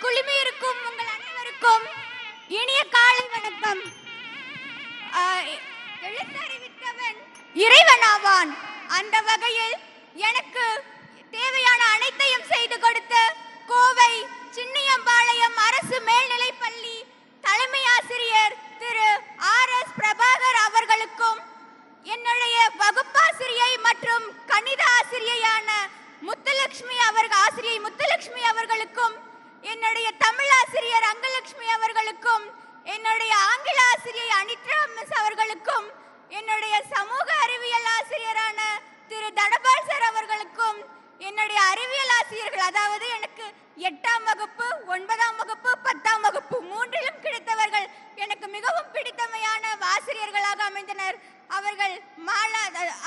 குழுமி இருக்கும் உங்கள் அனைவருக்கும் இனிய காலை வணக்கம். எழுத்தறிவித்தவன் இறைவனாவான். அந்த வகையில் எனக்கு தேவையான அனைத்தையும் செய்து கொடுத்த கோவை சின்னியம்பாளையம் அரசு மேல்நிலைப்பள்ளி தலைமை ஆசிரியர் திரு RS பிரபாகர் அவர்களுக்கும், என்னுடைய வகுப்பாசிரியை மற்றும் கணித ஆசிரியையான ஆசிரியை முத்துலட்சுமி அவர்களுக்கும், என்னுடைய தமிழ் ஆசிரியர் அங்கலட்சுமி அவர்களுக்கும், என்னுடைய ஆங்கில ஆசிரியை அனித்ரா மிஸ் அவர்களுக்கும், என்னுடைய சமூக அறிவியல் ஆசிரியரான திரு தனபால் சார் அவர்களுக்கும், என்னுடைய அறிவியல் ஆசிரியர்கள், அதாவது எனக்கு 8ஆம் வகுப்பு 9ஆம் வகுப்பு 10ஆம் வகுப்பு மூன்றிலும் கிடைத்தவர்கள் எனக்கு மிகவும் பிடித்தமையான ஆசிரியர்களாக அமைந்தனர். அவர்கள்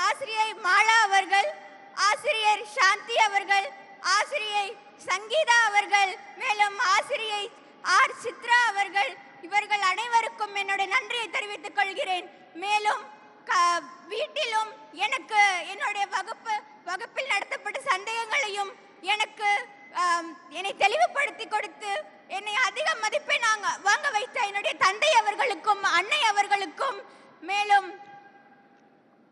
ஆசிரியை மாலா அவர்கள், ஆசிரியர் சாந்தி அவர்கள், ஆசிரியை சங்கீதா அவர்கள், மேலும் ஆசிரியை சித்ரா அவர்கள், இவர்கள் அனைவருக்கும் என்னுடைய நன்றியை தெரிவித்துக் கொள்கிறேன். மேலும் வீட்டிலும் எனக்கு என்னுடைய வகுப்பில் நடத்தப்பட்ட சந்தேகங்களையும் என்னை தெளிவுபடுத்தி கொடுத்து என்னை அதிக மதிப்பெண் வாங்க வைத்த என்னுடைய தந்தை அவர்களுக்கும் அன்னை அவர்களுக்கும், மேலும்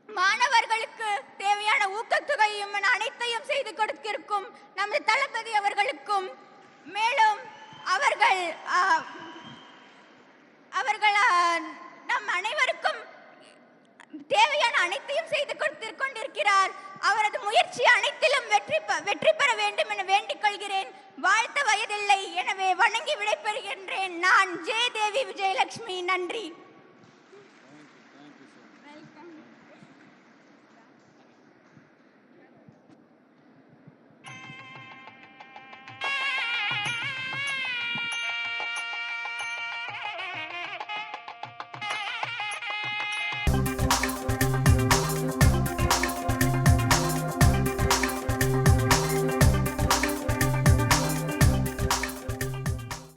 மாணவர்களுக்கு தேவையான ஊக்கத்தொகையும் அனைத்தையும் செய்து கொடுத்திருக்கும் நமது தளபதி அவர்களுக்கும், மேலும் அவர்கள் நம் அனைவருக்கும் தேவையான அனைத்தையும் செய்து கொண்டிருக்கிறார். அவரது முயற்சி அனைத்திலும் வெற்றி பெற வேண்டும் என வேண்டிக் கொள்கிறேன். வாழ்த்த வயதில்லை, எனவே வணங்கி விடைபெறுகின்றேன். நான் ஜெயதேவி விஜயலட்சுமி. நன்றி.